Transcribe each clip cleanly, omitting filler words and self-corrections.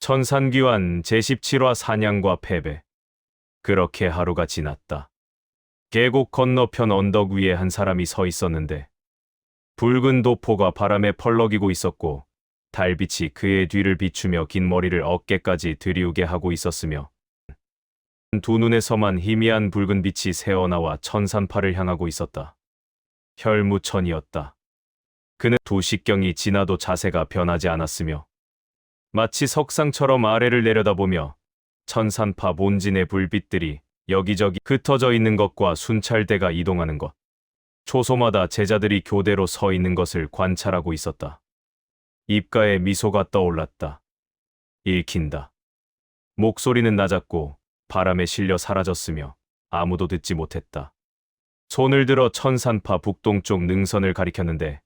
천산귀환 제17화 사냥과 패배. 그렇게 하루가 지났다. 계곡 건너편 언덕 위에 한 사람이 서 있었는데 붉은 도포가 바람에 펄럭이고 있었고 달빛이 그의 뒤를 비추며 긴 머리를 어깨까지 들이우게 하고 있었으며 두 눈에서만 희미한 붉은 빛이 새어나와 천산파를 향하고 있었다. 혈무천이었다. 그는 두식경이 지나도 자세가 변하지 않았으며 마치 석상처럼 아래를 내려다보며 천산파 본진의 불빛들이 여기저기 흩어져 있는 것과 순찰대가 이동하는 것, 초소마다 제자들이 교대로 서 있는 것을 관찰하고 있었다. 입가에 미소가 떠올랐다. 읽힌다. 목소리는 낮았고 바람에 실려 사라졌으며 아무도 듣지 못했다. 손을 들어 천산파 북동쪽 능선을 가리켰는데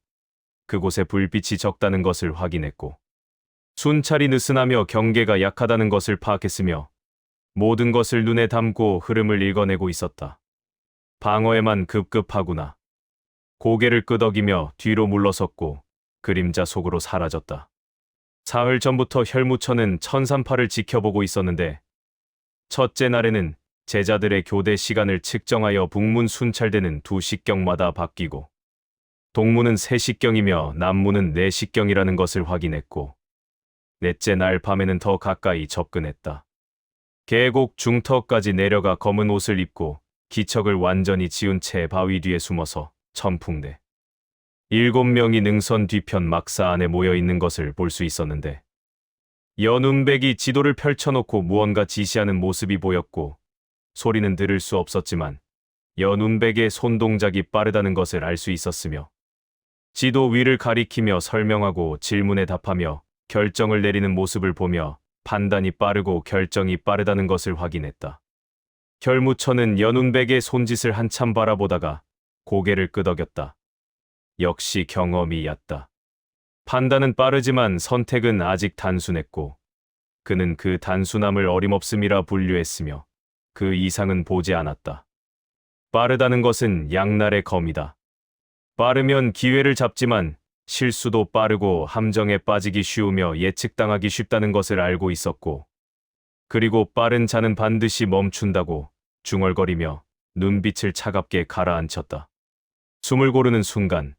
그곳에 불빛이 적다는 것을 확인했고 순찰이 느슨하며 경계가 약하다는 것을 파악했으며 모든 것을 눈에 담고 흐름을 읽어내고 있었다. 방어에만 급급하구나. 고개를 끄덕이며 뒤로 물러섰고 그림자 속으로 사라졌다. 사흘 전부터 혈무천은 천산파를 지켜보고 있었는데 첫째 날에는 제자들의 교대 시간을 측정하여 북문 순찰대는 2시경마다 바뀌고 동문은 3시경이며 남문은 4시경이라는 것을 확인했고 넷째 날 밤에는 더 가까이 접근했다. 계곡 중턱까지 내려가 검은 옷을 입고 기척을 완전히 지운 채 바위 뒤에 숨어서 천풍대 7명이 능선 뒤편 막사 안에 모여 있는 것을 볼 수 있었는데 연운백이 지도를 펼쳐놓고 무언가 지시하는 모습이 보였고 소리는 들을 수 없었지만 연운백의 손동작이 빠르다는 것을 알 수 있었으며 지도 위를 가리키며 설명하고 질문에 답하며 결정을 내리는 모습을 보며 판단이 빠르고 결정이 빠르다는 것을 확인했다. 혈무천은 연운백의 손짓을 한참 바라보다가 고개를 끄덕였다. 역시 경험이 얕다. 판단은 빠르지만 선택은 아직 단순했고 그는 그 단순함을 어림없음이라 분류했으며 그 이상은 보지 않았다. 빠르다는 것은 양날의 검이다. 빠르면 기회를 잡지만 실수도 빠르고 함정에 빠지기 쉬우며 예측당하기 쉽다는 것을 알고 있었고 그리고 빠른 자는 반드시 멈춘다고 중얼거리며 눈빛을 차갑게 가라앉혔다. 숨을 고르는 순간,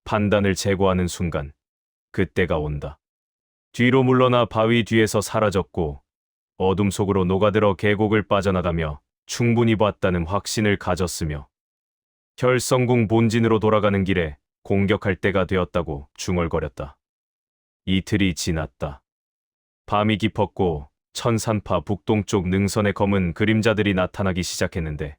판단을 제거하는 순간, 그때가 온다. 뒤로 물러나 바위 뒤에서 사라졌고 어둠 속으로 녹아들어 계곡을 빠져나가며 충분히 봤다는 확신을 가졌으며 혈성궁 본진으로 돌아가는 길에 공격할 때가 되었다고 중얼거렸다. 이틀이 지났다. 밤이 깊었고 천산파 북동쪽 능선의 검은 그림자들이 나타나기 시작했는데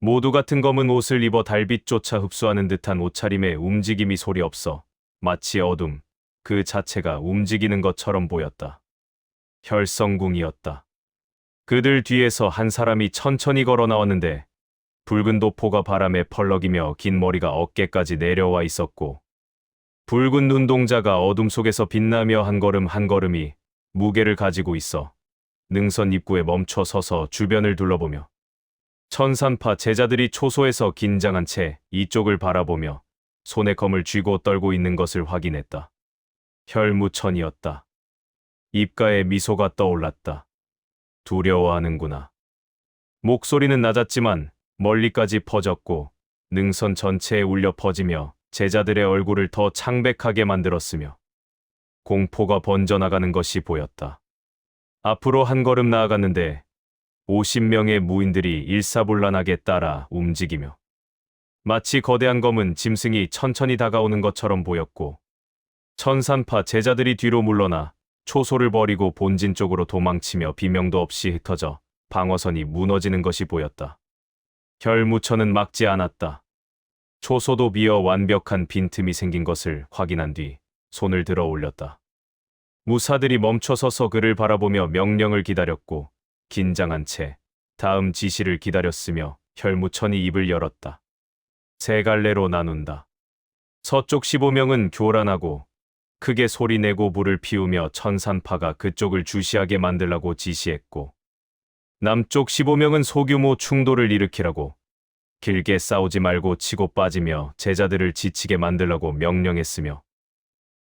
모두 같은 검은 옷을 입어 달빛조차 흡수하는 듯한 옷차림에 움직임이 소리 없어 마치 어둠 그 자체가 움직이는 것처럼 보였다. 혈성궁이었다. 그들 뒤에서 한 사람이 천천히 걸어 나왔는데 붉은 도포가 바람에 펄럭이며 긴 머리가 어깨까지 내려와 있었고 붉은 눈동자가 어둠 속에서 빛나며 한 걸음 한 걸음이 무게를 가지고 있어 능선 입구에 멈춰 서서 주변을 둘러보며 천산파 제자들이 초소에서 긴장한 채 이쪽을 바라보며 손에 검을 쥐고 떨고 있는 것을 확인했다. 혈무천이었다. 입가에 미소가 떠올랐다. 두려워하는구나. 목소리는 낮았지만 멀리까지 퍼졌고 능선 전체에 울려 퍼지며 제자들의 얼굴을 더 창백하게 만들었으며 공포가 번져나가는 것이 보였다. 앞으로 한 걸음 나아갔는데 50명의 무인들이 일사불란하게 따라 움직이며 마치 거대한 검은 짐승이 천천히 다가오는 것처럼 보였고 천산파 제자들이 뒤로 물러나 초소를 버리고 본진 쪽으로 도망치며 비명도 없이 흩어져 방어선이 무너지는 것이 보였다. 혈무천은 막지 않았다. 초소도 비어 완벽한 빈틈이 생긴 것을 확인한 뒤 손을 들어 올렸다. 무사들이 멈춰서서 그를 바라보며 명령을 기다렸고 긴장한 채 다음 지시를 기다렸으며 혈무천이 입을 열었다. 세 갈래로 나눈다. 서쪽 15명은 교란하고 크게 소리내고 불을 피우며 천산파가 그쪽을 주시하게 만들라고 지시했고 남쪽 15명은 소규모 충돌을 일으키라고 길게 싸우지 말고 치고 빠지며 제자들을 지치게 만들라고 명령했으며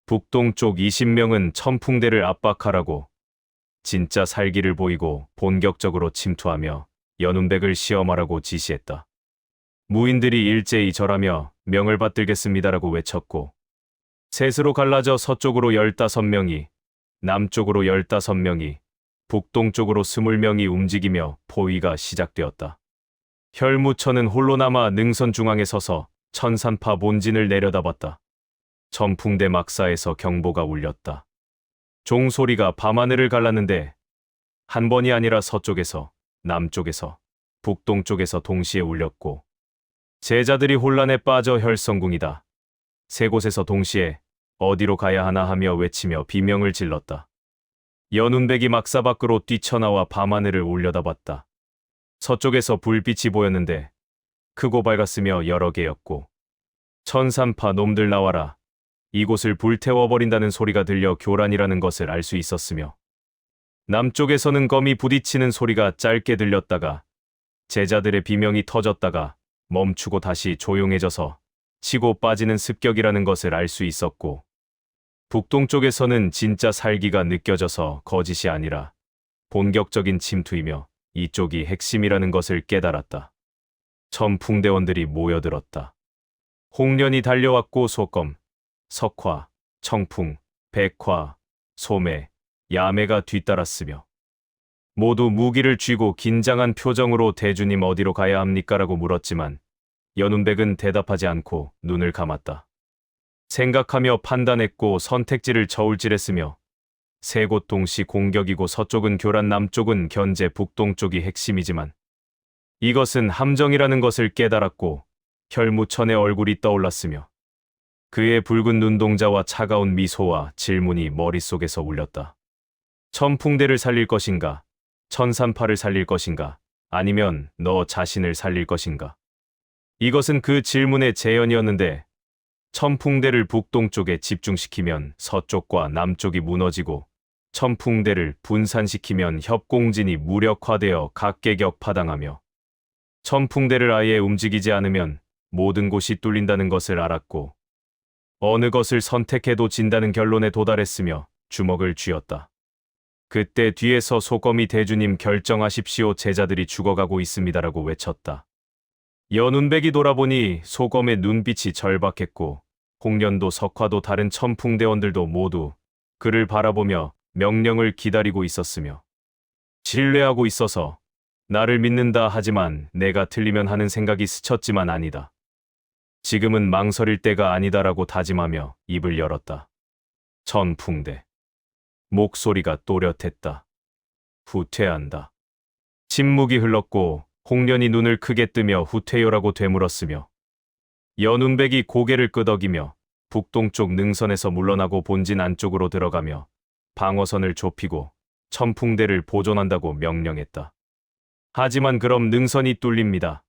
북동쪽 20명은 천풍대를 압박하라고 진짜 살기를 보이고 본격적으로 침투하며 연운백을 시험하라고 지시했다. 무인들이 일제히 절하며 명을 받들겠습니다라고 외쳤고 셋으로 갈라져 서쪽으로 15명이, 남쪽으로 15명이, 북동쪽으로 20명이 움직이며 포위가 시작되었다. 혈무천은 홀로 남아 능선 중앙에 서서 천산파 본진을 내려다봤다. 천풍대 막사에서 경보가 울렸다. 종소리가 밤하늘을 갈랐는데 한 번이 아니라 서쪽에서, 남쪽에서, 북동쪽에서 동시에 울렸고 제자들이 혼란에 빠져 혈성궁이다. 세 곳에서 동시에 어디로 가야 하나 하며 외치며 비명을 질렀다. 연운백이 막사 밖으로 뛰쳐나와 밤하늘을 올려다봤다. 서쪽에서 불빛이 보였는데 크고 밝았으며 여러 개였고 천산파 놈들 나와라. 이곳을 불태워버린다는 소리가 들려 교란이라는 것을 알 수 있었으며 남쪽에서는 검이 부딪히는 소리가 짧게 들렸다가 제자들의 비명이 터졌다가 멈추고 다시 조용해져서 치고 빠지는 습격이라는 것을 알 수 있었고 북동쪽에서는 진짜 살기가 느껴져서 거짓이 아니라 본격적인 침투이며 이쪽이 핵심이라는 것을 깨달았다. 천풍대원들이 모여들었다. 홍련이 달려왔고 소검, 석화, 청풍, 백화, 소매, 야매가 뒤따랐으며 모두 무기를 쥐고 긴장한 표정으로 대주님 어디로 가야 합니까라고 물었지만 연운백은 대답하지 않고 눈을 감았다. 생각하며 판단했고 선택지를 저울질했으며 세 곳 동시 공격이고 서쪽은 교란 남쪽은 견제 북동쪽이 핵심이지만 이것은 함정이라는 것을 깨달았고 혈무천의 얼굴이 떠올랐으며 그의 붉은 눈동자와 차가운 미소와 질문이 머릿속에서 울렸다. 천풍대를 살릴 것인가? 천산파를 살릴 것인가? 아니면 너 자신을 살릴 것인가? 이것은 그 질문의 재현이었는데 천풍대를 북동쪽에 집중시키면 서쪽과 남쪽이 무너지고 천풍대를 분산시키면 협공진이 무력화되어 각계격파당하며 천풍대를 아예 움직이지 않으면 모든 곳이 뚫린다는 것을 알았고 어느 것을 선택해도 진다는 결론에 도달했으며 주먹을 쥐었다. 그때 뒤에서 소검이 대주님 결정하십시오. 제자들이 죽어가고 있습니다라고 외쳤다. 연운백이 돌아보니 소검의 눈빛이 절박했고 홍련도 석화도 다른 천풍대원들도 모두 그를 바라보며 명령을 기다리고 있었으며 신뢰하고 있어서 나를 믿는다 하지만 내가 틀리면 하는 생각이 스쳤지만 아니다. 지금은 망설일 때가 아니다라고 다짐하며 입을 열었다. 천풍대. 목소리가 또렷했다. 후퇴한다. 침묵이 흘렀고 홍련이 눈을 크게 뜨며 후퇴요라고 되물었으며 연운백이 고개를 끄덕이며 북동쪽 능선에서 물러나고 본진 안쪽으로 들어가며 방어선을 좁히고 천풍대를 보존한다고 명령했다. 하지만 그럼 능선이 뚫립니다.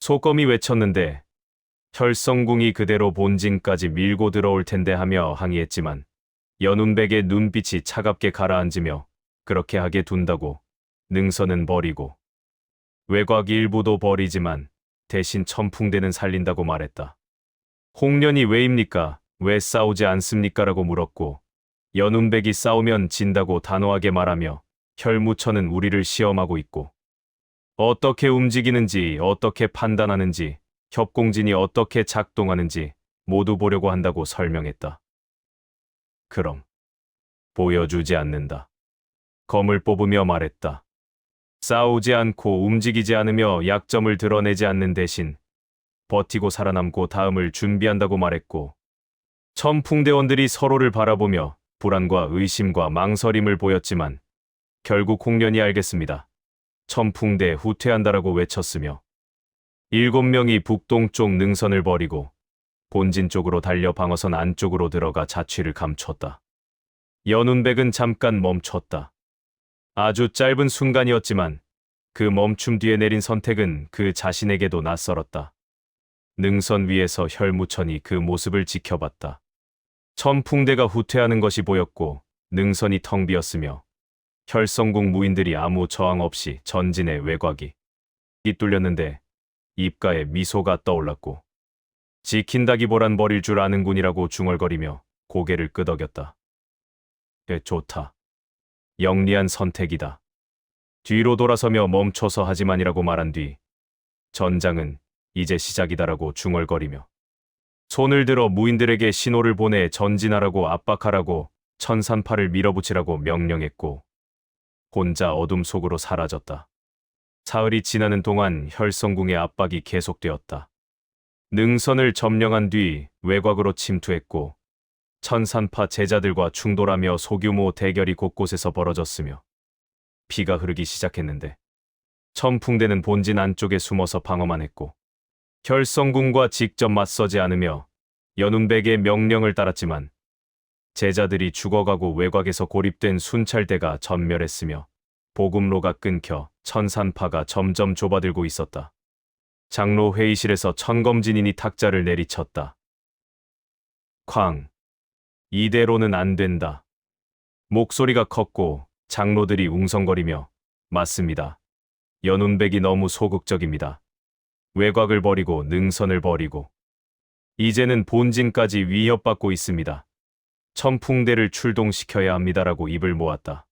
소검이 외쳤는데 혈성궁이 그대로 본진까지 밀고 들어올 텐데 하며 항의했지만 연운백의 눈빛이 차갑게 가라앉으며 그렇게 하게 둔다고 능선은 버리고 외곽 일부도 버리지만 대신 천풍대는 살린다고 말했다. 홍련이 왜입니까? 왜 싸우지 않습니까? 라고 물었고 연운백이 싸우면 진다고 단호하게 말하며 혈무천은 우리를 시험하고 있고 어떻게 움직이는지 어떻게 판단하는지 협공진이 어떻게 작동하는지 모두 보려고 한다고 설명했다. 그럼 보여주지 않는다. 검을 뽑으며 말했다. 싸우지 않고 움직이지 않으며 약점을 드러내지 않는 대신 버티고 살아남고 다음을 준비한다고 말했고 천풍대원들이 서로를 바라보며 불안과 의심과 망설임을 보였지만 결국 홍련이 알겠습니다. 천풍대 후퇴한다라고 외쳤으며 7명이 북동쪽 능선을 버리고 본진 쪽으로 달려 방어선 안쪽으로 들어가 자취를 감췄다. 연운백은 잠깐 멈췄다. 아주 짧은 순간이었지만 그 멈춤 뒤에 내린 선택은 그 자신에게도 낯설었다. 능선 위에서 혈무천이 그 모습을 지켜봤다. 천풍대가 후퇴하는 것이 보였고 능선이 텅 비었으며 혈성궁 무인들이 아무 저항 없이 전진의 외곽이 뚫렸는데 입가에 미소가 떠올랐고 지킨다기보란 버릴 줄 아는군이라고 중얼거리며 고개를 끄덕였다. 좋다. 영리한 선택이다. 뒤로 돌아서며 멈춰서 하지만이라고 말한 뒤 전장은 이제 시작이다라고 중얼거리며 손을 들어 무인들에게 신호를 보내 전진하라고 압박하라고 천산파를 밀어붙이라고 명령했고 혼자 어둠 속으로 사라졌다. 사흘이 지나는 동안 혈성궁의 압박이 계속되었다. 능선을 점령한 뒤 외곽으로 침투했고 천산파 제자들과 충돌하며 소규모 대결이 곳곳에서 벌어졌으며 피가 흐르기 시작했는데 천풍대는 본진 안쪽에 숨어서 방어만 했고 혈성궁과 직접 맞서지 않으며 연운백의 명령을 따랐지만 제자들이 죽어가고 외곽에서 고립된 순찰대가 전멸했으며 보급로가 끊겨 천산파가 점점 좁아들고 있었다. 장로 회의실에서 천검진인이 탁자를 내리쳤다. 쾅. 이대로는 안 된다. 목소리가 컸고 장로들이 웅성거리며 맞습니다. 연운백이 너무 소극적입니다. 외곽을 버리고 능선을 버리고 이제는 본진까지 위협받고 있습니다. 천풍대를 출동시켜야 합니다라고 입을 모았다.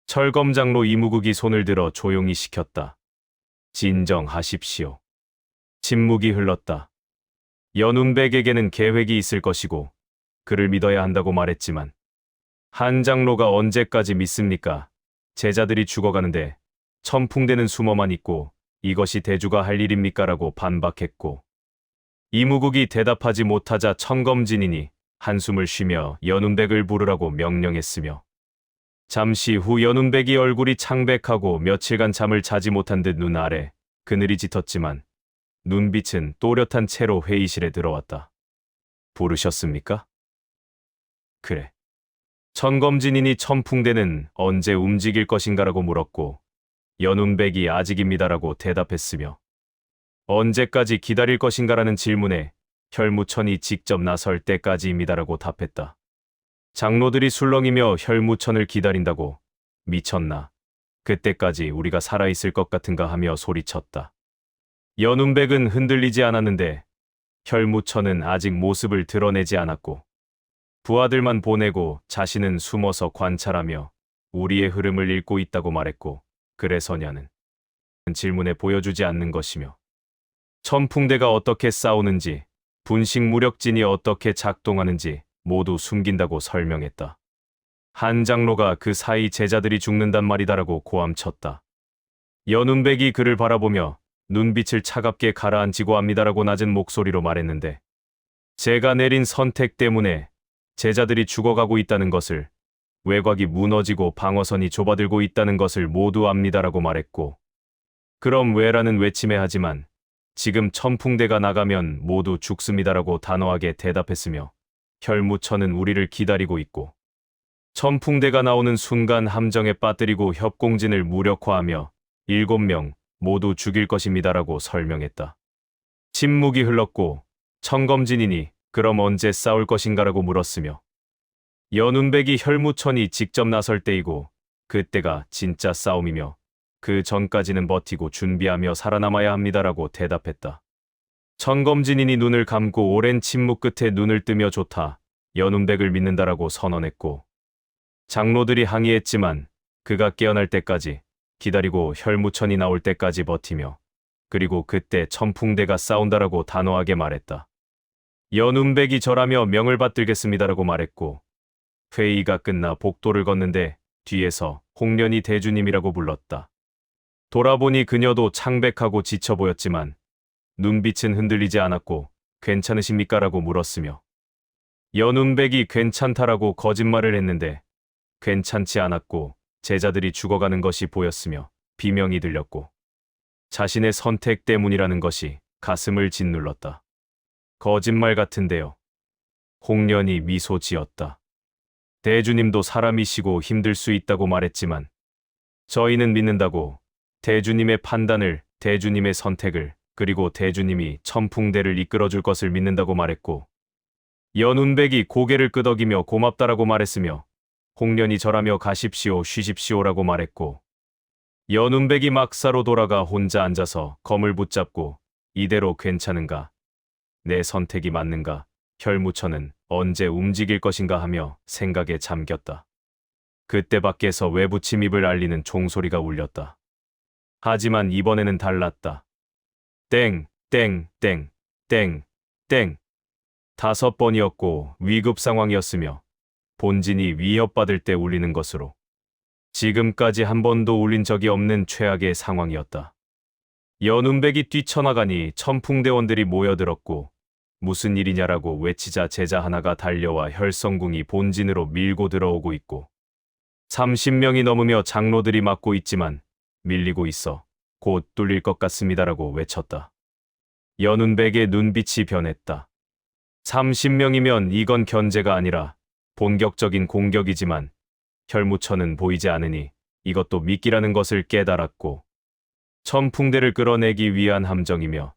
철검장로 이무국이 손을 들어 조용히 시켰다. 진정하십시오. 침묵이 흘렀다. 연운백에게는 계획이 있을 것이고 그를 믿어야 한다고 말했지만 한 장로가 언제까지 믿습니까? 제자들이 죽어가는데 천풍대는 숨어만 있고 이것이 대주가 할 일입니까? 라고 반박했고 이무국이 대답하지 못하자 천검진인이 한숨을 쉬며 연운백을 부르라고 명령했으며 잠시 후 연운백이 얼굴이 창백하고 며칠간 잠을 자지 못한 듯 눈 아래 그늘이 짙었지만 눈빛은 또렷한 채로 회의실에 들어왔다. 부르셨습니까? 그래. 천검진인이 천풍대는 언제 움직일 것인가라고 물었고 연운백이 아직입니다라고 대답했으며 언제까지 기다릴 것인가라는 질문에 혈무천이 직접 나설 때까지입니다라고 답했다. 장로들이 술렁이며 혈무천을 기다린다고 미쳤나? 그때까지 우리가 살아있을 것 같은가 하며 소리쳤다. 연운백은 흔들리지 않았는데 혈무천은 아직 모습을 드러내지 않았고 부하들만 보내고 자신은 숨어서 관찰하며 우리의 흐름을 읽고 있다고 말했고 그래서냐는 질문에 보여주지 않는 것이며 천풍대가 어떻게 싸우는지 분식 무력진이 어떻게 작동하는지 모두 숨긴다고 설명했다. 한 장로가 그 사이 제자들이 죽는단 말이다라고 고함쳤다. 연운백이 그를 바라보며 눈빛을 차갑게 가라앉히고 합니다라고 낮은 목소리로 말했는데 제가 내린 선택 때문에 제자들이 죽어가고 있다는 것을 외곽이 무너지고 방어선이 좁아들고 있다는 것을 모두 압니다라고 말했고 그럼 왜라는 외침에 하지만 지금 천풍대가 나가면 모두 죽습니다라고 단호하게 대답했으며 혈무천은 우리를 기다리고 있고 천풍대가 나오는 순간 함정에 빠뜨리고 협공진을 무력화하며 7명 모두 죽일 것입니다라고 설명했다. 침묵이 흘렀고 천검진인이 그럼 언제 싸울 것인가라고 물었으며 연운백이 혈무천이 직접 나설 때이고 그때가 진짜 싸움이며 그 전까지는 버티고 준비하며 살아남아야 합니다라고 대답했다. 천검진인이 눈을 감고 오랜 침묵 끝에 눈을 뜨며 좋다. 연운백을 믿는다라고 선언했고 장로들이 항의했지만 그가 깨어날 때까지 기다리고 혈무천이 나올 때까지 버티며 그리고 그때 천풍대가 싸운다라고 단호하게 말했다. 연운백이 절하며 명을 받들겠습니다라고 말했고 회의가 끝나 복도를 걷는데 뒤에서 홍련이 대주님이라고 불렀다. 돌아보니 그녀도 창백하고 지쳐 보였지만 눈빛은 흔들리지 않았고 괜찮으십니까? 라고 물었으며 연운백이 괜찮다라고 거짓말을 했는데 괜찮지 않았고 제자들이 죽어가는 것이 보였으며 비명이 들렸고 자신의 선택 때문이라는 것이 가슴을 짓눌렀다. 거짓말 같은데요. 홍련이 미소 지었다. 대주님도 사람이시고 힘들 수 있다고 말했지만 저희는 믿는다고 대주님의 판단을, 대주님의 선택을, 그리고 대주님이 천풍대를 이끌어줄 것을 믿는다고 말했고 연운백이 고개를 끄덕이며 고맙다라고 말했으며 홍련이 절하며 가십시오, 쉬십시오라고 말했고 연운백이 막사로 돌아가 혼자 앉아서 검을 붙잡고 이대로 괜찮은가? 내 선택이 맞는가? 혈무천은 언제 움직일 것인가 하며 생각에 잠겼다. 그때 밖에서 외부 침입을 알리는 종소리가 울렸다. 하지만 이번에는 달랐다. 땡, 땡, 땡, 땡, 땡. 5번이었고 위급 상황이었으며 본진이 위협받을 때 울리는 것으로 지금까지 한 번도 울린 적이 없는 최악의 상황이었다. 연운백이 뛰쳐나가니 천풍대원들이 모여들었고 무슨 일이냐라고 외치자 제자 하나가 달려와 혈성궁이 본진으로 밀고 들어오고 있고 30명이 넘으며 장로들이 막고 있지만 밀리고 있어 곧 뚫릴 것 같습니다라고 외쳤다. 연운백의 눈빛이 변했다. 30명이면 이건 견제가 아니라 본격적인 공격이지만 혈무천은 보이지 않으니 이것도 미끼라는 것을 깨달았고 천풍대를 끌어내기 위한 함정이며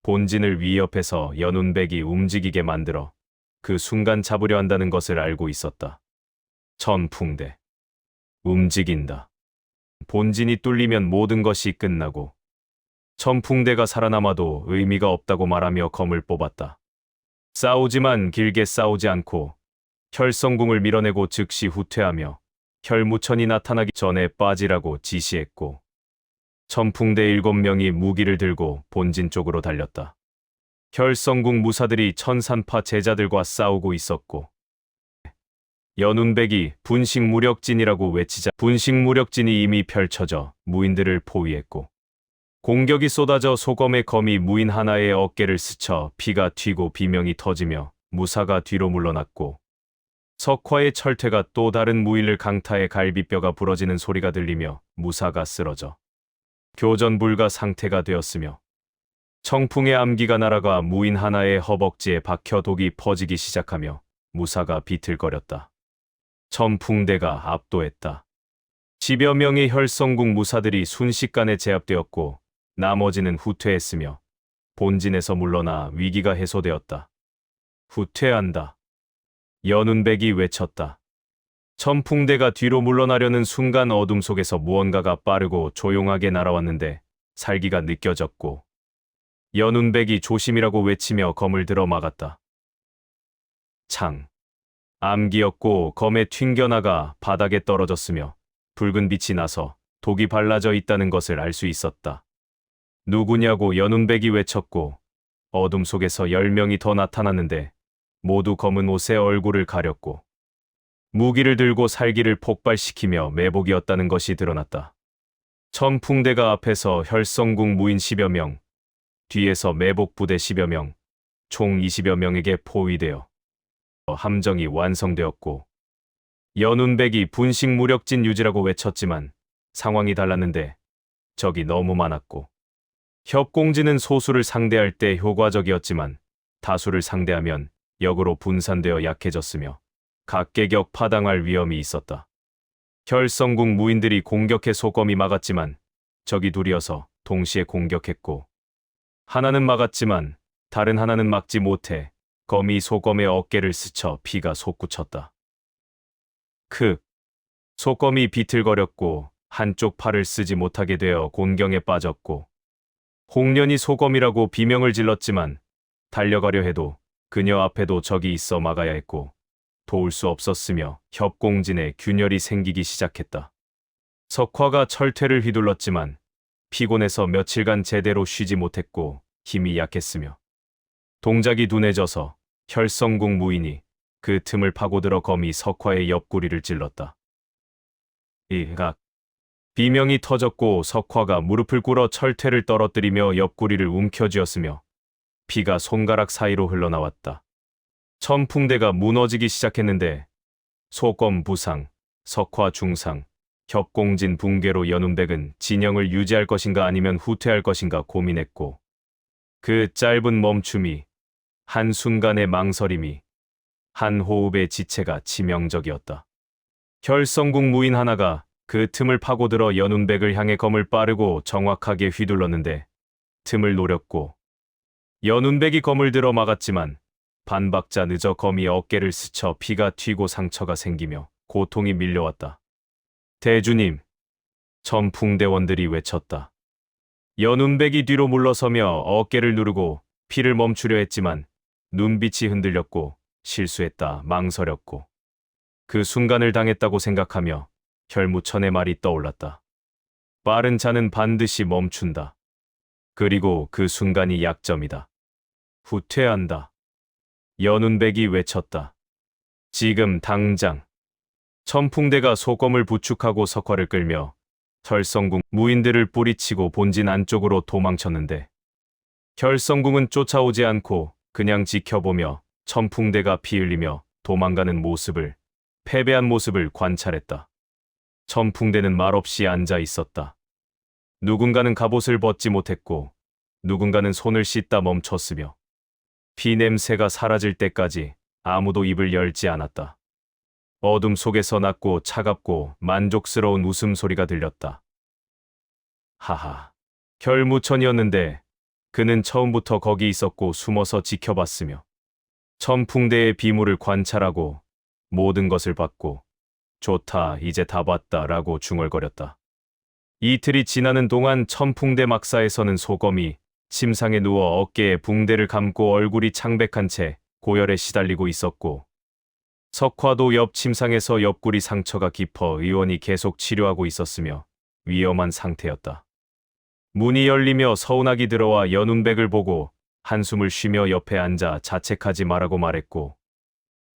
본진을 위협해서 연운백이 움직이게 만들어 그 순간 잡으려 한다는 것을 알고 있었다. 천풍대. 움직인다. 본진이 뚫리면 모든 것이 끝나고 천풍대가 살아남아도 의미가 없다고 말하며 검을 뽑았다. 싸우지만 길게 싸우지 않고 혈성궁을 밀어내고 즉시 후퇴하며 혈무천이 나타나기 전에 빠지라고 지시했고 천풍대 7명이 무기를 들고 본진 쪽으로 달렸다. 혈성궁 무사들이 천산파 제자들과 싸우고 있었고 연운백이 분식무력진이라고 외치자 분식무력진이 이미 펼쳐져 무인들을 포위했고 공격이 쏟아져 소검의 검이 무인 하나의 어깨를 스쳐 피가 튀고 비명이 터지며 무사가 뒤로 물러났고 석화의 철퇴가 또 다른 무인을 강타해 갈비뼈가 부러지는 소리가 들리며 무사가 쓰러져 교전 불가 상태가 되었으며 청풍의 암기가 날아가 무인 하나의 허벅지에 박혀 독이 퍼지기 시작하며 무사가 비틀거렸다. 천풍대가 압도했다. 10여 명의 혈성궁 무사들이 순식간에 제압되었고 나머지는 후퇴했으며 본진에서 물러나 위기가 해소되었다. 후퇴한다. 연운백이 외쳤다. 천풍대가 뒤로 물러나려는 순간 어둠 속에서 무언가가 빠르고 조용하게 날아왔는데 살기가 느껴졌고 연운백이 조심이라고 외치며 검을 들어 막았다. 창. 암기였고 검에 튕겨나가 바닥에 떨어졌으며 붉은 빛이 나서 독이 발라져 있다는 것을 알 수 있었다. 누구냐고 연운백이 외쳤고 어둠 속에서 10명이 더 나타났는데 모두 검은 옷에 얼굴을 가렸고 무기를 들고 살기를 폭발시키며 매복이었다는 것이 드러났다. 천풍대가 앞에서 혈성궁 무인 10여 명, 뒤에서 매복부대 10여 명, 총 20여 명에게 포위되어 함정이 완성되었고 연운백이 분식무력진 유지라고 외쳤지만 상황이 달랐는데 적이 너무 많았고 협공진은 소수를 상대할 때 효과적이었지만 다수를 상대하면 역으로 분산되어 약해졌으며 각계격 파당할 위험이 있었다. 혈성궁 무인들이 공격해 소검이 막았지만 적이 둘이어서 동시에 공격했고 하나는 막았지만 다른 하나는 막지 못해 검이 소검의 어깨를 스쳐 피가 솟구쳤다. 소검이 비틀거렸고 한쪽 팔을 쓰지 못하게 되어 곤경에 빠졌고 홍련이 소검이라고 비명을 질렀지만 달려가려 해도 그녀 앞에도 적이 있어 막아야 했고 도울 수 없었으며 협공진에 균열이 생기기 시작했다. 석화가 철퇴를 휘둘렀지만 피곤해서 며칠간 제대로 쉬지 못했고 힘이 약했으며 동작이 둔해져서 혈성궁 무인이 그 틈을 파고들어 검이 석화의 옆구리를 찔렀다. 비명이 터졌고 석화가 무릎을 꿇어 철퇴를 떨어뜨리며 옆구리를 움켜쥐었으며 피가 손가락 사이로 흘러나왔다. 천풍대가 무너지기 시작했는데 소검 부상, 석화 중상, 협공진 붕괴로 연운백은 진영을 유지할 것인가 아니면 후퇴할 것인가 고민했고 그 짧은 멈춤이, 한순간의 망설임이, 한 호흡의 지체가 치명적이었다. 혈성궁 무인 하나가 그 틈을 파고들어 연운백을 향해 검을 빠르고 정확하게 휘둘렀는데 틈을 노렸고 연운백이 검을 들어 막았지만 반박자 늦어 검이 어깨를 스쳐 피가 튀고 상처가 생기며 고통이 밀려왔다. 대주님, 천풍대원들이 외쳤다. 연운백이 뒤로 물러서며 어깨를 누르고 피를 멈추려 했지만 눈빛이 흔들렸고 실수했다, 망설였고 그 순간을 당했다고 생각하며 혈무천의 말이 떠올랐다. 빠른 자는 반드시 멈춘다. 그리고 그 순간이 약점이다. 후퇴한다. 연운백이 외쳤다. 지금 당장. 천풍대가 소검을 부축하고 석화를 끌며 혈성궁 무인들을 뿌리치고 본진 안쪽으로 도망쳤는데 혈성궁은 쫓아오지 않고 그냥 지켜보며 천풍대가 피 흘리며 도망가는 모습을, 패배한 모습을 관찰했다. 천풍대는 말없이 앉아 있었다. 누군가는 갑옷을 벗지 못했고 누군가는 손을 씻다 멈췄으며 피 냄새가 사라질 때까지 아무도 입을 열지 않았다. 어둠 속에서 낮고 차갑고 만족스러운 웃음소리가 들렸다. 하하, 혈무천이었는데 그는 처음부터 거기 있었고 숨어서 지켜봤으며 천풍대의 비물을 관찰하고 모든 것을 봤고 좋다, 이제 다 봤다 라고 중얼거렸다. 이틀이 지나는 동안 천풍대 막사에서는 소검이 침상에 누워 어깨에 붕대를 감고 얼굴이 창백한 채 고열에 시달리고 있었고 석화도 옆 침상에서 옆구리 상처가 깊어 의원이 계속 치료하고 있었으며 위험한 상태였다. 문이 열리며 서운하게 들어와 연운백을 보고 한숨을 쉬며 옆에 앉아 자책하지 말라고 말했고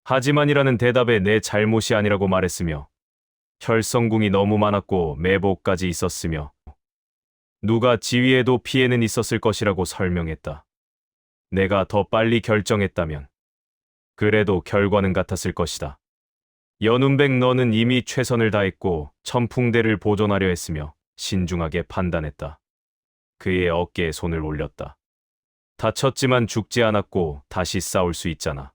하지만이라는 대답에 내 잘못이 아니라고 말했으며 혈성궁이 너무 많았고 매복까지 있었으며 누가 지휘해도 피해는 있었을 것이라고 설명했다. 내가 더 빨리 결정했다면 그래도 결과는 같았을 것이다. 연운백 너는 이미 최선을 다했고 천풍대를 보존하려 했으며 신중하게 판단했다. 그의 어깨에 손을 올렸다. 다쳤지만 죽지 않았고 다시 싸울 수 있잖아.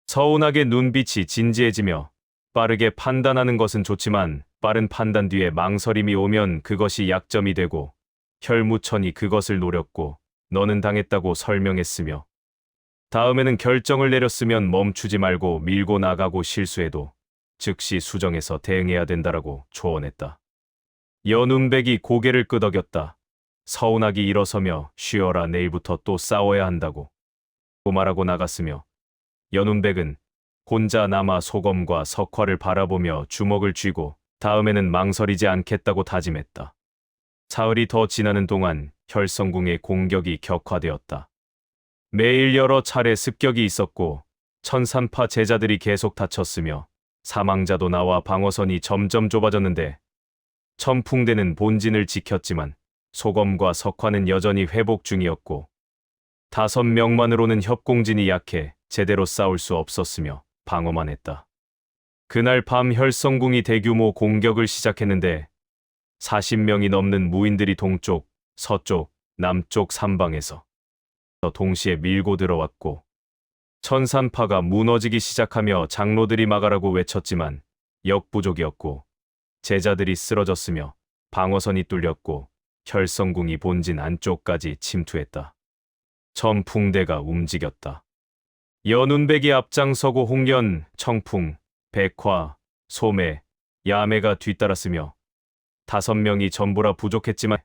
서운하게 눈빛이 진지해지며 빠르게 판단하는 것은 좋지만 빠른 판단 뒤에 망설임이 오면 그것이 약점이 되고 혈무천이 그것을 노렸고 너는 당했다고 설명했으며 다음에는 결정을 내렸으면 멈추지 말고 밀고 나가고 실수해도 즉시 수정해서 대응해야 된다라고 조언했다. 연운백이 고개를 끄덕였다. 서운하게 일어서며 쉬어라, 내일부터 또 싸워야 한다고 말하고 나갔으며 연운백은 혼자 남아 소검과 석화를 바라보며 주먹을 쥐고 다음에는 망설이지 않겠다고 다짐했다. 사흘이 더 지나는 동안 혈성궁의 공격이 격화되었다. 매일 여러 차례 습격이 있었고 천산파 제자들이 계속 다쳤으며 사망자도 나와 방어선이 점점 좁아졌는데 천풍대는 본진을 지켰지만 소검과 석화는 여전히 회복 중이었고 5명만으로는 협공진이 약해 제대로 싸울 수 없었으며 방어만 했다. 그날 밤 혈성궁이 대규모 공격을 시작했는데 40명이 넘는 무인들이 동쪽, 서쪽, 남쪽 3방에서 동시에 밀고 들어왔고 천산파가 무너지기 시작하며 장로들이 막아라고 외쳤지만 역부족이었고 제자들이 쓰러졌으며 방어선이 뚫렸고 혈성궁이 본진 안쪽까지 침투했다. 천풍대가 움직였다. 연운백이 앞장서고 홍련, 청풍, 백화, 소매, 야매가 뒤따랐으며 5명이 전부라 부족했지만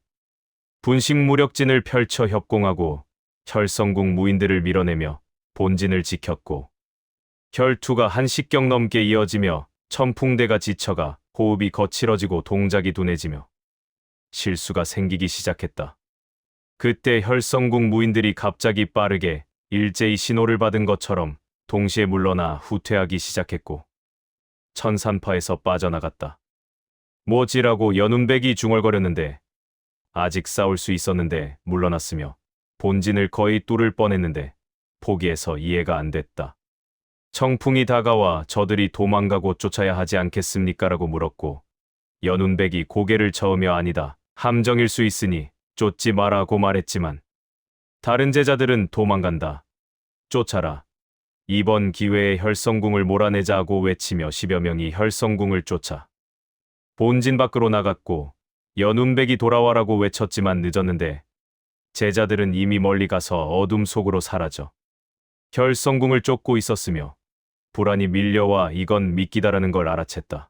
분식무력진을 펼쳐 협공하고 혈성궁 무인들을 밀어내며 본진을 지켰고 혈투가 1시경 넘게 이어지며 천풍대가 지쳐가 호흡이 거칠어지고 동작이 둔해지며 실수가 생기기 시작했다. 그때 혈성궁 무인들이 갑자기 빠르게 일제히 신호를 받은 것처럼 동시에 물러나 후퇴하기 시작했고 천산파에서 빠져나갔다. 뭐지라고 연운백이 중얼거렸는데 아직 싸울 수 있었는데 물러났으며 본진을 거의 뚫을 뻔했는데 포기해서 이해가 안 됐다. 청풍이 다가와 저들이 도망가고 쫓아야 하지 않겠습니까? 라고 물었고 연운백이 고개를 저으며 아니다. 함정일 수 있으니 쫓지 마라고 말했지만 다른 제자들은 도망간다. 쫓아라. 이번 기회에 혈성궁을 몰아내자고 외치며 10여 명이 혈성궁을 쫓아 본진 밖으로 나갔고 연운백이 돌아와라고 외쳤지만 늦었는데 제자들은 이미 멀리 가서 어둠 속으로 사라져 혈성궁을 쫓고 있었으며 불안이 밀려와 이건 미끼다라는 걸 알아챘다.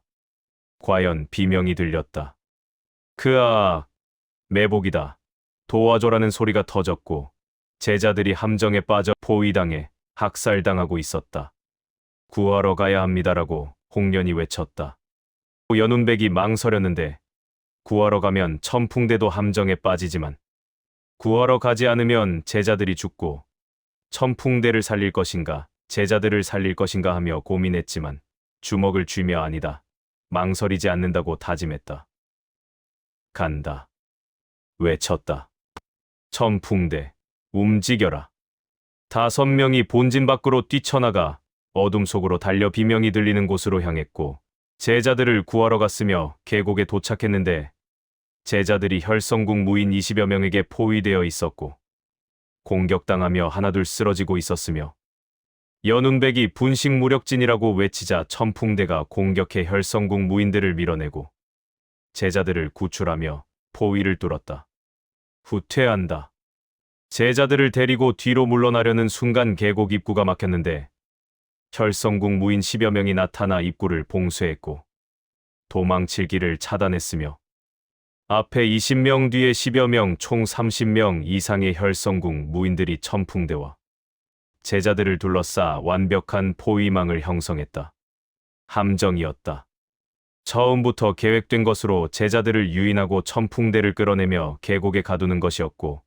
과연 비명이 들렸다. 그아, 매복이다. 도와줘라는 소리가 터졌고 제자들이 함정에 빠져 포위당해 학살당하고 있었다. 구하러 가야 합니다라고 홍련이 외쳤다. 연운백이 망설였는데 구하러 가면 천풍대도 함정에 빠지지만 구하러 가지 않으면 제자들이 죽고 천풍대를 살릴 것인가 제자들을 살릴 것인가 하며 고민했지만 주먹을 쥐며 아니다. 망설이지 않는다고 다짐했다. 간다. 외쳤다. 천풍대, 움직여라. 5명이 본진 밖으로 뛰쳐나가 어둠 속으로 달려 비명이 들리는 곳으로 향했고 제자들을 구하러 갔으며 계곡에 도착했는데 제자들이 혈성궁 무인 20여 명에게 포위되어 있었고 공격당하며 하나둘 쓰러지고 있었으며 연운백이 분식무력진이라고 외치자 천풍대가 공격해 혈성궁 무인들을 밀어내고 제자들을 구출하며 포위를 뚫었다. 후퇴한다. 제자들을 데리고 뒤로 물러나려는 순간 계곡 입구가 막혔는데 혈성궁 무인 10여 명이 나타나 입구를 봉쇄했고 도망칠 길을 차단했으며 앞에 20명 뒤에 10여 명 총 30명 이상의 혈성궁 무인들이 천풍대와 제자들을 둘러싸 완벽한 포위망을 형성했다. 함정이었다. 처음부터 계획된 것으로 제자들을 유인하고 천풍대를 끌어내며 계곡에 가두는 것이었고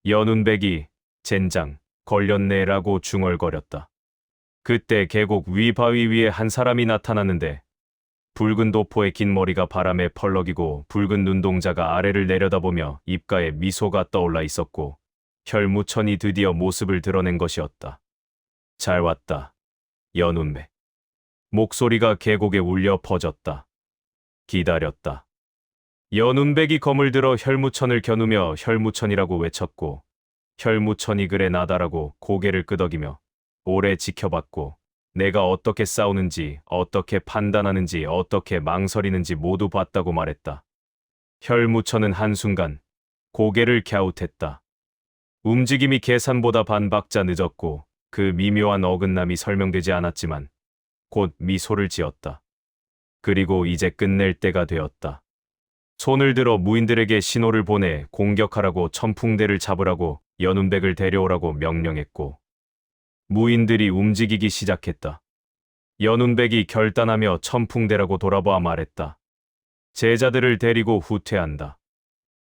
연운백이 젠장 걸렸네라고 중얼거렸다. 그때 계곡 위 바위 위에 한 사람이 나타났는데 붉은 도포의 긴 머리가 바람에 펄럭이고 붉은 눈동자가 아래를 내려다보며 입가에 미소가 떠올라 있었고 혈무천이 드디어 모습을 드러낸 것이었다. 잘 왔다. 연운백. 목소리가 계곡에 울려 퍼졌다. 기다렸다. 연운백이 검을 들어 혈무천을 겨누며 혈무천이라고 외쳤고 혈무천이 그래 나다라고 고개를 끄덕이며 오래 지켜봤고 내가 어떻게 싸우는지 어떻게 판단하는지 어떻게 망설이는지 모두 봤다고 말했다. 혈무천은 한순간 고개를 갸웃했다. 움직임이 계산보다 반박자 늦었고 그 미묘한 어긋남이 설명되지 않았지만 곧 미소를 지었다. 그리고 이제 끝낼 때가 되었다. 손을 들어 무인들에게 신호를 보내 공격하라고 천풍대를 잡으라고 연운백을 데려오라고 명령했고 무인들이 움직이기 시작했다. 연운백이 결단하며 천풍대라고 돌아보아 말했다. 제자들을 데리고 후퇴한다.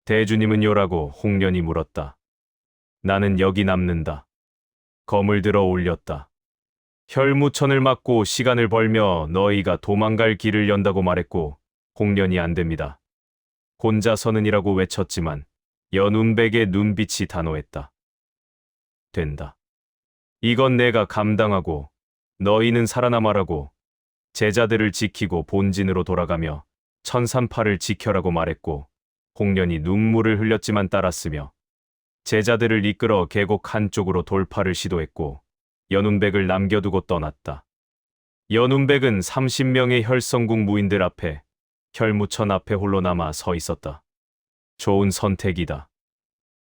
대주님은요라고 홍련이 물었다. 나는 여기 남는다. 검을 들어 올렸다. 혈무천을 막고 시간을 벌며 너희가 도망갈 길을 연다고 말했고 홍련이 안 됩니다. 혼자 서는이라고 외쳤지만 연운백의 눈빛이 단호했다. 된다. 이건 내가 감당하고 너희는 살아남아라고 제자들을 지키고 본진으로 돌아가며 천산파를 지켜라고 말했고 홍련이 눈물을 흘렸지만 따랐으며 제자들을 이끌어 계곡 한쪽으로 돌파를 시도했고 연운백을 남겨두고 떠났다. 연운백은 30명의 혈성궁 무인들 앞에 혈무천 앞에 홀로 남아 서 있었다. 좋은 선택이다.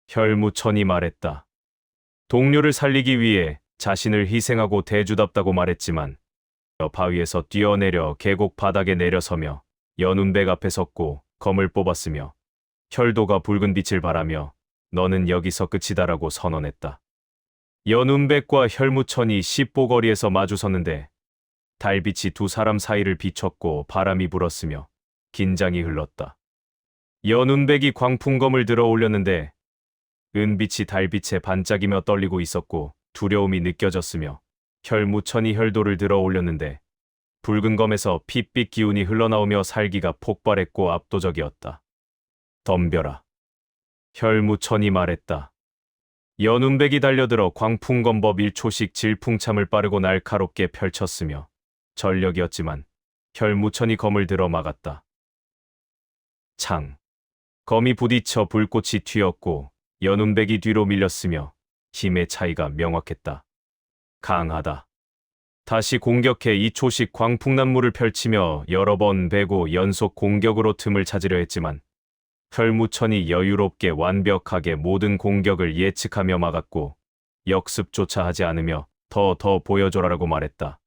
혈무천이 말했다. 동료를 살리기 위해 자신을 희생하고 대주답다고 말했지만 바위에서 뛰어내려 계곡 바닥에 내려서며 연운백 앞에 섰고 검을 뽑았으며 혈도가 붉은 빛을 발하며 너는 여기서 끝이다라고 선언했다. 연운백과 혈무천이 10보 거리에서 마주섰는데 달빛이 두 사람 사이를 비췄고 바람이 불었으며 긴장이 흘렀다. 연운백이 광풍검을 들어 올렸는데 은빛이 달빛에 반짝이며 떨리고 있었고 두려움이 느껴졌으며 혈무천이 혈도를 들어 올렸는데 붉은 검에서 핏빛 기운이 흘러나오며 살기가 폭발했고 압도적이었다. 덤벼라. 혈무천이 말했다. 연운백이 달려들어 광풍검법 1초씩 질풍참을 빠르고 날카롭게 펼쳤으며 전력이었지만 혈무천이 검을 들어 막았다. 창. 검이 부딪혀 불꽃이 튀었고 연운백이 뒤로 밀렸으며 힘의 차이가 명확했다. 강하다. 다시 공격해 2초씩 광풍난무를 펼치며 여러 번 베고 연속 공격으로 틈을 찾으려 했지만 혈무천이 여유롭게 완벽하게 모든 공격을 예측하며 막았고 역습조차 하지 않으며 더 보여줘라라고 말했다.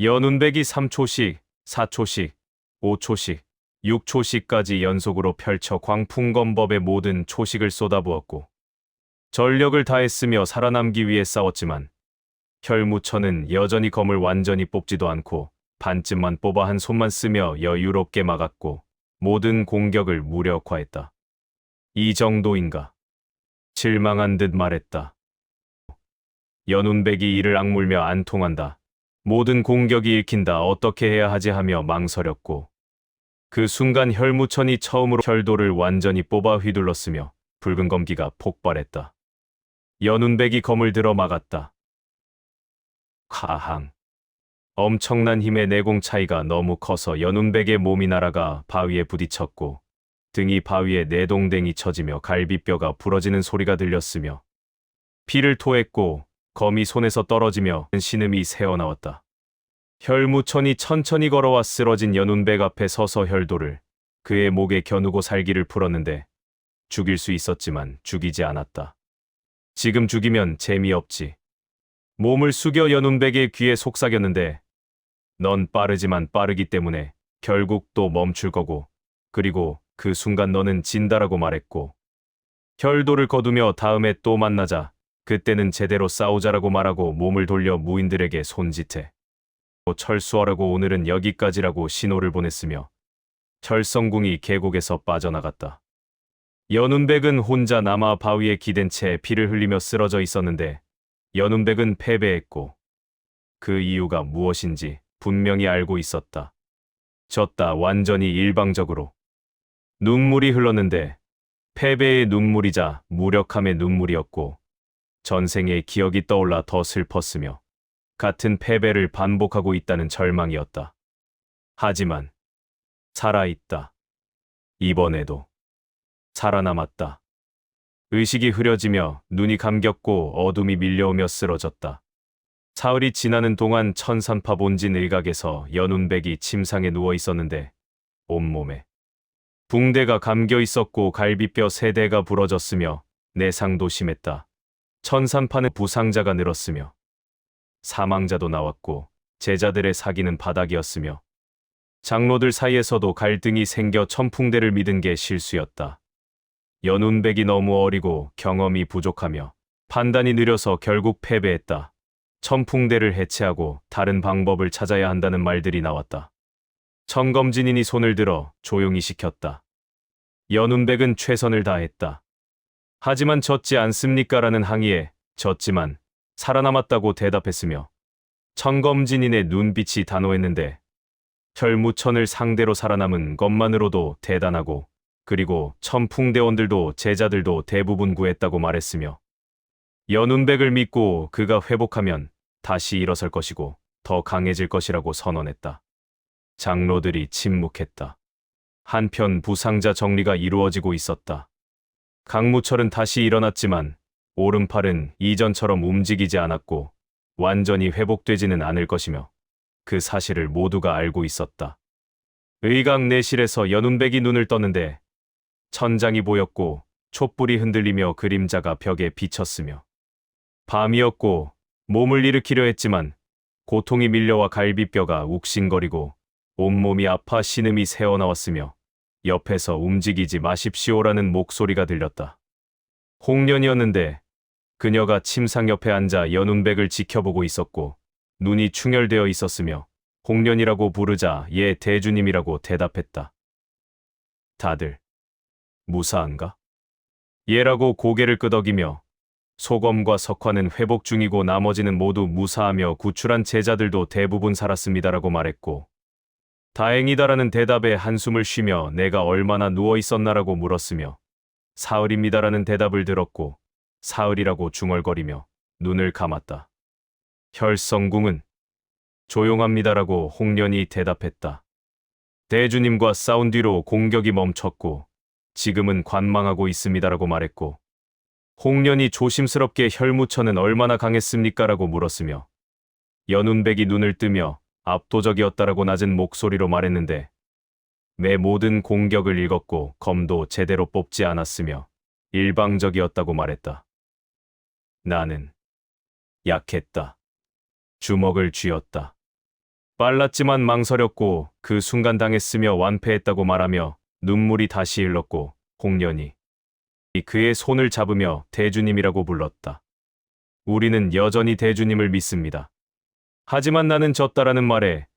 연운백이 3초씩, 4초씩, 5초씩, 6초씩까지 연속으로 펼쳐 광풍검법의 모든 초식을 쏟아부었고 전력을 다했으며 살아남기 위해 싸웠지만 혈무천은 여전히 검을 완전히 뽑지도 않고 반쯤만 뽑아 한 손만 쓰며 여유롭게 막았고 모든 공격을 무력화했다. 이 정도인가? 실망한 듯 말했다. 연운백이 이를 악물며 안 통한다. 모든 공격이 읽힌다. 어떻게 해야 하지 하며 망설였고 그 순간 혈무천이 처음으로 혈도를 완전히 뽑아 휘둘렀으며 붉은 검기가 폭발했다. 연운백이 검을 들어 막았다. 카항. 엄청난 힘의 내공 차이가 너무 커서 연운백의 몸이 날아가 바위에 부딪혔고 등이 바위에 내동댕이 쳐지며 갈비뼈가 부러지는 소리가 들렸으며 피를 토했고 검이 손에서 떨어지며 신음이 새어나왔다. 혈무천이 천천히 걸어와 쓰러진 연운백 앞에 서서 혈도를 그의 목에 겨누고 살기를 풀었는데 죽일 수 있었지만 죽이지 않았다. 지금 죽이면 재미없지. 몸을 숙여 연운백의 귀에 속삭였는데 넌 빠르지만 빠르기 때문에 결국 또 멈출 거고 그리고 그 순간 너는 진다라고 말했고 혈도를 거두며 다음에 또 만나자 그때는 제대로 싸우자라고 말하고 몸을 돌려 무인들에게 손짓해 철수하라고 오늘은 여기까지라고 신호를 보냈으며 철성궁이 계곡에서 빠져나갔다. 연운백은 혼자 남아 바위에 기댄 채 피를 흘리며 쓰러져 있었는데 연운백은 패배했고 그 이유가 무엇인지 분명히 알고 있었다. 졌다. 완전히 일방적으로. 눈물이 흘렀는데 패배의 눈물이자 무력함의 눈물이었고 전생의 기억이 떠올라 더 슬펐으며 같은 패배를 반복하고 있다는 절망이었다. 하지만 살아있다. 이번에도 살아남았다. 의식이 흐려지며 눈이 감겼고 어둠이 밀려오며 쓰러졌다. 사흘이 지나는 동안 천산파 본진 일각에서 연운백이 침상에 누워 있었는데 온몸에 붕대가 감겨 있었고 갈비뼈 3대가 부러졌으며 내상도 심했다. 천산파는 부상자가 늘었으며 사망자도 나왔고 제자들의 사기는 바닥이었으며 장로들 사이에서도 갈등이 생겨 천풍대를 믿은 게 실수였다. 연운백이 너무 어리고 경험이 부족하며 판단이 느려서 결국 패배했다. 천풍대를 해체하고 다른 방법을 찾아야 한다는 말들이 나왔다. 천검진인이 손을 들어 조용히 시켰다. 연운백은 최선을 다했다. 하지만 졌지 않습니까? 라는 항의에 졌지만 살아남았다고 대답했으며 천검진인의 눈빛이 단호했는데 혈무천을 상대로 살아남은 것만으로도 대단하고 그리고 천풍대원들도 제자들도 대부분 구했다고 말했으며 연운백을 믿고 그가 회복하면 다시 일어설 것이고 더 강해질 것이라고 선언했다. 장로들이 침묵했다. 한편 부상자 정리가 이루어지고 있었다. 강무철은 다시 일어났지만 오른팔은 이전처럼 움직이지 않았고 완전히 회복되지는 않을 것이며 그 사실을 모두가 알고 있었다. 의각 내실에서 연운백이 눈을 떴는데 천장이 보였고 촛불이 흔들리며 그림자가 벽에 비쳤으며 밤이었고 몸을 일으키려 했지만 고통이 밀려와 갈비뼈가 욱신거리고 온몸이 아파 신음이 새어나왔으며 옆에서 움직이지 마십시오라는 목소리가 들렸다. 홍련이었는데 그녀가 침상 옆에 앉아 연운백을 지켜보고 있었고 눈이 충혈되어 있었으며 홍련이라고 부르자 예 대주님이라고 대답했다. 다들 무사한가? 예라고 고개를 끄덕이며 소검과 석화는 회복 중이고 나머지는 모두 무사하며 구출한 제자들도 대부분 살았습니다라고 말했고 다행이다라는 대답에 한숨을 쉬며 내가 얼마나 누워 있었나라고 물었으며 사흘입니다라는 대답을 들었고 사흘이라고 중얼거리며 눈을 감았다. 혈성궁은 조용합니다라고 홍련이 대답했다. 대주님과 싸운 뒤로 공격이 멈췄고 지금은 관망하고 있습니다라고 말했고 홍련이 조심스럽게 혈무천은 얼마나 강했습니까라고 물었으며 연운백이 눈을 뜨며 압도적이었다라고 낮은 목소리로 말했는데 내 모든 공격을 읽었고 검도 제대로 뽑지 않았으며 일방적이었다고 말했다. 나는 약했다. 주먹을 쥐었다. 빨랐지만 망설였고 그 순간 당했으며 완패했다고 말하며 눈물이 다시 흘렀고 홍련이 그의 손을 잡으며 대주님이라고 불렀다. 우리는 여전히 대주님을 믿습니다. 하지만 나는 졌다라는 말에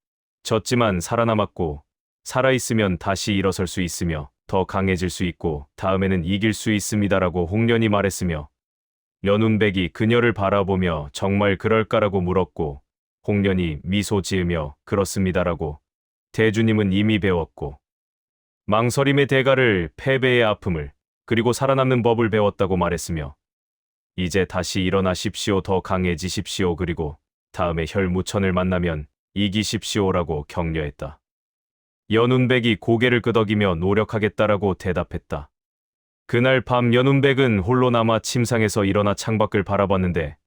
졌지만 살아남았고 살아있으면 다시 일어설 수 있으며 더 강해질 수 있고 다음에는 이길 수 있습니다라고 홍련이 말했으며 연운백이 그녀를 바라보며 정말 그럴까라고 물었고 홍련이 미소 지으며 그렇습니다라고 대주님은 이미 배웠고 망설임의 대가를 패배의 아픔을 그리고 살아남는 법을 배웠다고 말했으며 이제 다시 일어나십시오. 더 강해지십시오. 그리고 다음에 혈무천을 만나면 이기십시오라고 격려했다. 연운백이 고개를 끄덕이며 노력하겠다라고 대답했다. 그날 밤 연운백은 홀로 남아 침상에서 일어나 창밖을 바라봤는데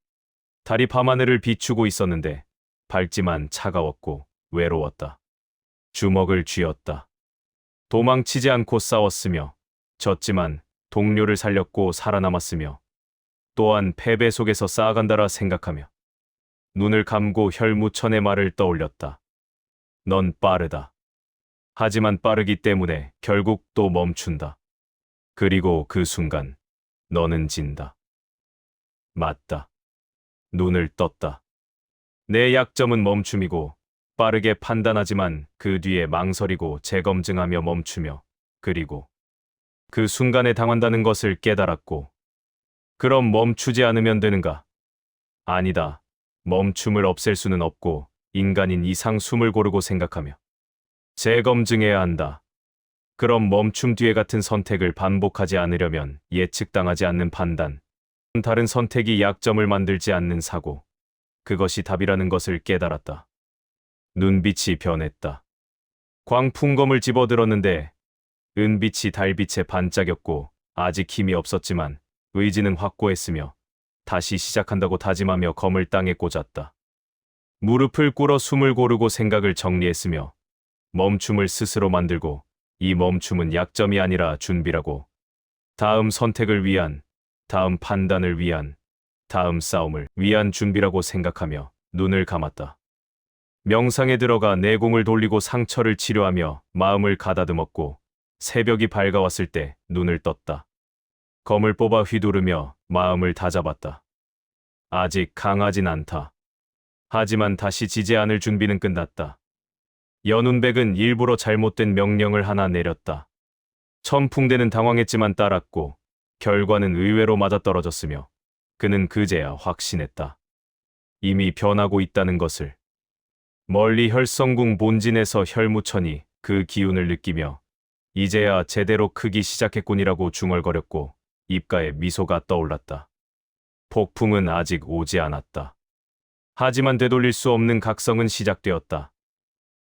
달이 밤하늘을 비추고 있었는데 밝지만 차가웠고 외로웠다. 주먹을 쥐었다. 도망치지 않고 싸웠으며 졌지만 동료를 살렸고 살아남았으며 또한 패배 속에서 쌓아간다라 생각하며 눈을 감고 혈무천의 말을 떠올렸다. 넌 빠르다. 하지만 빠르기 때문에 결국 또 멈춘다. 그리고 그 순간 너는 진다. 맞다. 눈을 떴다. 내 약점은 멈춤이고 빠르게 판단하지만 그 뒤에 망설이고 재검증하며 멈추며 그리고 그 순간에 당한다는 것을 깨달았고 그럼 멈추지 않으면 되는가? 아니다. 멈춤을 없앨 수는 없고 인간인 이상 숨을 고르고 생각하며 재검증해야 한다. 그럼 멈춤 뒤에 같은 선택을 반복하지 않으려면 예측당하지 않는 판단, 다른 선택이 약점을 만들지 않는 사고, 그것이 답이라는 것을 깨달았다. 눈빛이 변했다. 광풍검을 집어들었는데 은빛이 달빛에 반짝였고 아직 힘이 없었지만 의지는 확고했으며 다시 시작한다고 다짐하며 검을 땅에 꽂았다. 무릎을 꿇어 숨을 고르고 생각을 정리했으며 멈춤을 스스로 만들고 이 멈춤은 약점이 아니라 준비라고 다음 선택을 위한, 다음 판단을 위한, 다음 싸움을 위한 준비라고 생각하며 눈을 감았다. 명상에 들어가 내공을 돌리고 상처를 치료하며 마음을 가다듬었고 새벽이 밝아왔을 때 눈을 떴다. 검을 뽑아 휘두르며 마음을 다잡았다. 아직 강하진 않다. 하지만 다시 지지 않을 준비는 끝났다. 연운백은 일부러 잘못된 명령을 하나 내렸다. 천풍대는 당황했지만 따랐고 결과는 의외로 맞아떨어졌으며 그는 그제야 확신했다. 이미 변하고 있다는 것을. 멀리 혈성궁 본진에서 혈무천이 그 기운을 느끼며 이제야 제대로 크기 시작했군이라고 중얼거렸고 입가에 미소가 떠올랐다. 폭풍은 아직 오지 않았다. 하지만 되돌릴 수 없는 각성은 시작되었다.